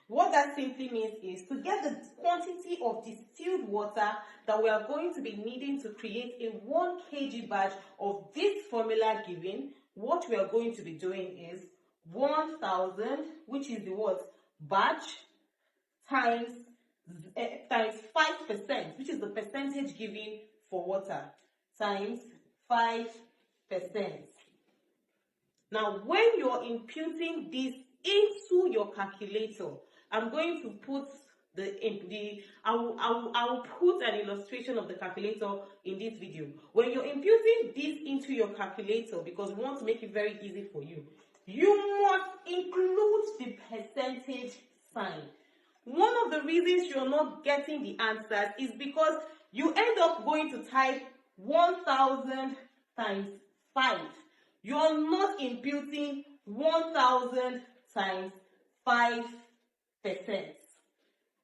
What that simply means is to get the quantity of distilled water that we are going to be needing to create a 1 kg batch of this formula given, what we are going to be doing is 1000, which is the what? Batch times 5%, which is the percentage given for water, times 5%. Now, when you're imputing this into your calculator, I'm going to put I will put an illustration of the calculator in this video. When you're imputing this into your calculator, because we want to make it very easy for you, you must include the percentage sign. One of the reasons you're not getting the answers is because you end up going to type 1000 times 5. You're not imputing 1000 times 5%.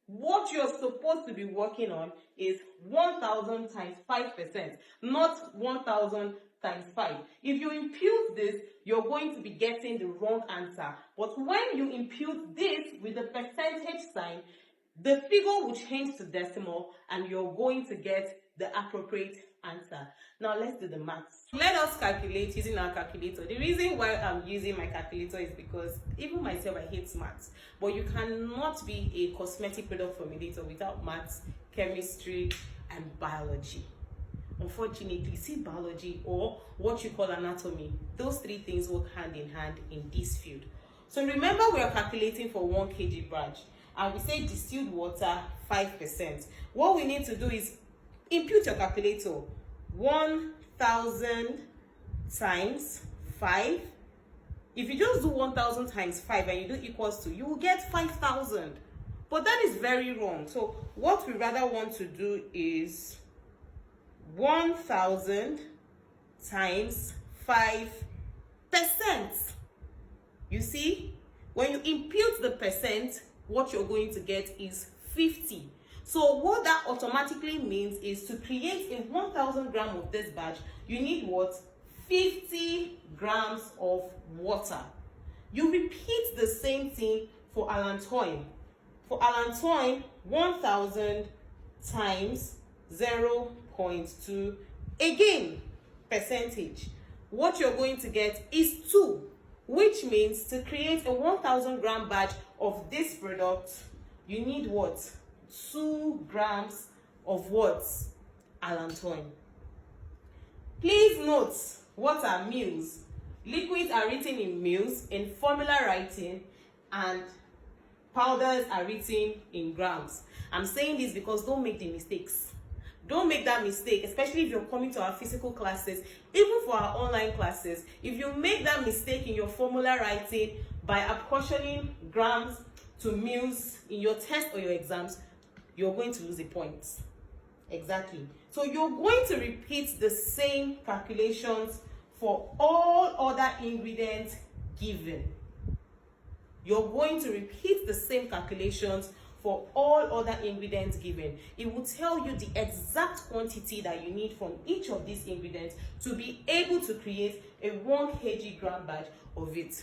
What you're supposed to be working on is 1000 times 5%, not 1000 times 5. If you impute this, you're going to be getting the wrong answer. But when you impute this with the percentage sign, the figure will change to decimal and you're going to get the appropriate answer. Now let's do the maths. Let us calculate using our calculator. The reason why I'm using my calculator is because even myself, I hate maths. But you cannot be a cosmetic product formulator without maths, chemistry, and biology. Unfortunately, see, biology or what you call anatomy, those three things work hand in hand in this field. So remember, we are calculating for 1 kg batch and we say distilled water 5%. What we need to do is impute your calculator. 1000 times 5. If you just do 1000 times 5 and you do equals to, you will get 5000. But that is very wrong. So what we rather want to do is 1000 times 5%. You see, when you impute the percent, what you're going to get is 50. So what that automatically means is to create a 1000 gram of this batch, you need what? 50 grams of water. You repeat the same thing for allantoin. For allantoin, 1000 times 0.2, again, percentage. What you're going to get is 2, which means to create a 1000 gram batch of this product, you need what? 2 grams of what? Allantoin. Please note, what are mils? Liquids are written in mils in formula writing, and powders are written in grams. I'm saying this because don't make the mistakes. Don't make that mistake, especially if you're coming to our physical classes, even for our online classes. If you make that mistake in your formula writing by apportioning grams to mils in your test or your exams, you're going to lose a point. Exactly. So you're going to repeat the same calculations for all other ingredients given. You're going to repeat the same calculations for all other ingredients given. It will tell you the exact quantity that you need from each of these ingredients to be able to create a 1 kg gram batch of it.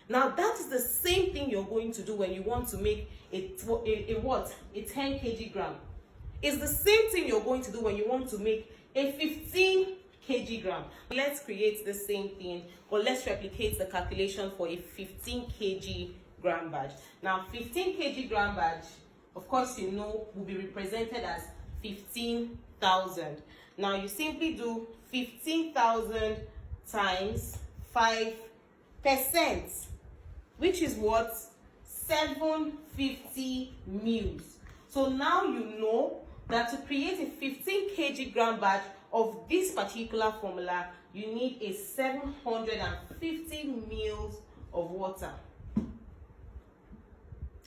Now that is the same thing you're going to do when you want to make a 10 kg gram. It's the same thing you're going to do when you want to make a 15 kg gram. Let's create the same thing, or let's replicate the calculation for a 15 kg gram batch. Now 15 kg gram batch, of course you know, will be represented as 15,000. Now you simply do 15,000 times 5%, which is what? 750 mils. So now you know that to create a 15 kg gram batch of this particular formula, you need a 750 mils of water.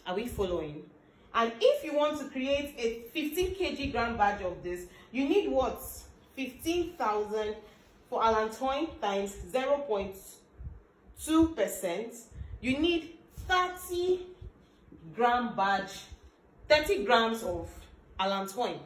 Are we following? And if you want to create a 15 kg gram batch of this, you need what? 15,000 for allantoin times 0.2%. You need 30 gram batch, 30 grams of allantoin.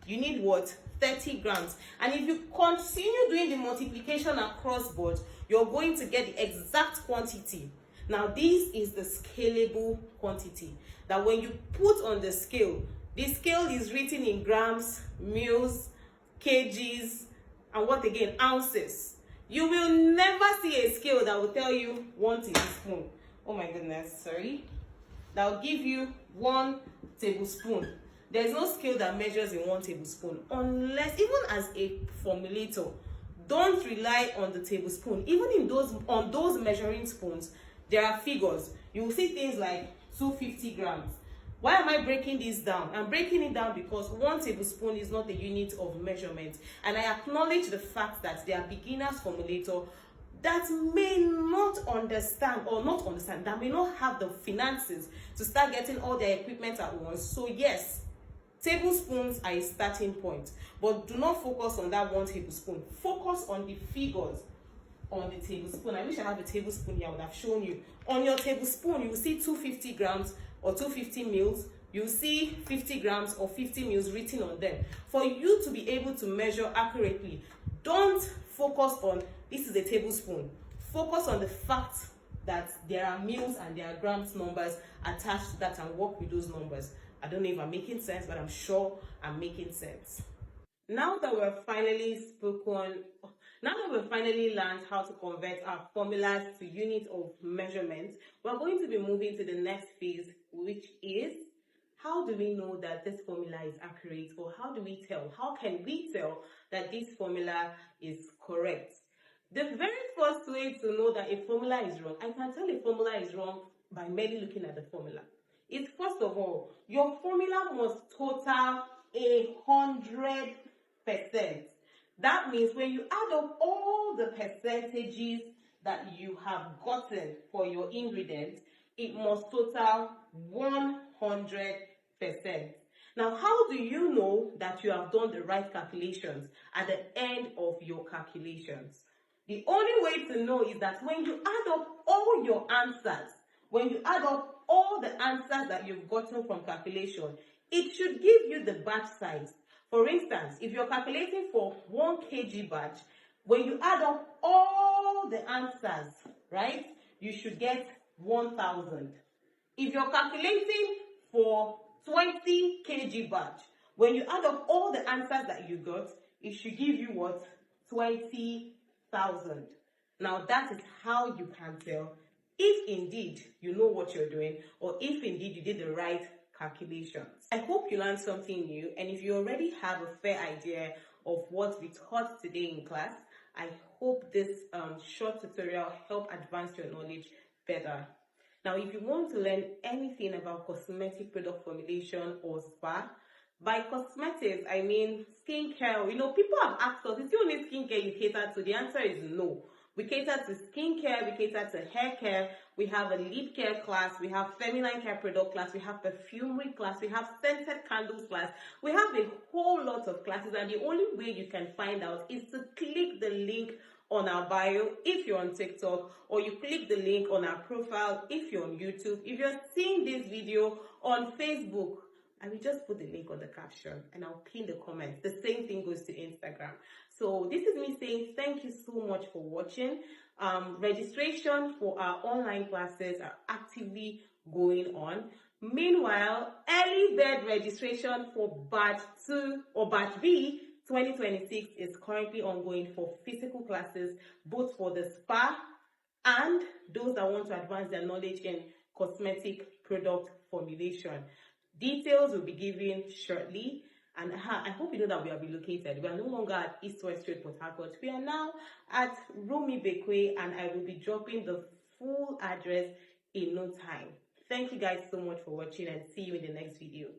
You need what? 30 grams. And if you continue doing the multiplication across board, you're going to get the exact quantity. Now this is the scalable quantity that when you put on the scale is written in grams, mils, kgs, and what again, ounces. You will never see a scale that will tell you 1 tablespoon. Oh my goodness, sorry. That will give you 1 tablespoon. There's no scale that measures in 1 tablespoon, unless, even as a formulator, don't rely on the tablespoon. Even in on those measuring spoons, there are figures. You will see things like 250 grams. Why am I breaking this down? I'm breaking it down because 1 tablespoon is not a unit of measurement. And I acknowledge the fact that there are beginners formulator that may not understand, that may not have the finances to start getting all their equipment at once. So yes, tablespoons are a starting point, but do not focus on that 1 tablespoon. Focus on the figures on the tablespoon. I wish I have a tablespoon here. I would have shown you. On your tablespoon, you will see 250 grams or 250 mils. You will see 50 grams or 50 mils written on them. For you to be able to measure accurately, don't focus on this is a tablespoon. Focus on the fact that there are mils and there are grams numbers attached to that, and work with those numbers. I don't know if I'm making sense, but I'm sure I'm making sense. Now that we've finally learned how to convert our formulas to units of measurement, we're going to be moving to the next phase, which is how do we know that this formula is accurate, or how can we tell that this formula is correct? The very first way to know that a formula is wrong, I can tell a formula is wrong by merely looking at the formula. Is first of all, your formula must total 100%. That means when you add up all the percentages that you have gotten for your ingredients, it must total 100%. Now, how do you know that you have done the right calculations at the end of your calculations? The only way to know is that when you add up all your answers, when you add up all the answers that you've gotten from calculation, it should give you the batch size. For instance, if you're calculating for 1 kg batch, when you add up all the answers, right, you should get 1,000. If you're calculating for 20 kg batch, when you add up all the answers that you got, it should give you what? 20,000. Now that is how you can tell if indeed you know what you're doing, or if indeed you did the right calculations. I hope you learned something new, and if you already have a fair idea of what we taught today in class, I hope this short tutorial helped advance your knowledge better. Now, if you want to learn anything about cosmetic product formulation or spa, by cosmetics, I mean skincare. You know, people have asked us, is the only skincare you cater to? The answer is no. We cater to skincare, we cater to hair care, we have a lip care class, we have feminine care product class, we have perfumery class, we have scented candles class. We have a whole lot of classes, and the only way you can find out is to click the link on our bio if you're on TikTok, or you click the link on our profile if you're on YouTube. If you're seeing this video on Facebook, I will just put the link on the caption and I'll pin the comments. The same thing goes to Instagram. So this is me saying thank you so much for watching. Registration for our online classes are actively going on. Meanwhile, early bird registration for batch 2 or batch B 2026 is currently ongoing for physical classes, both for the spa and those that want to advance their knowledge in cosmetic product formulation. Details will be given shortly, and I hope you know that we are relocated. We are no longer at East West Road, Port Harcourt. We are now at Rumi Bekwe, and I will be dropping the full address in no time. Thank you guys so much for watching, and see you in the next video.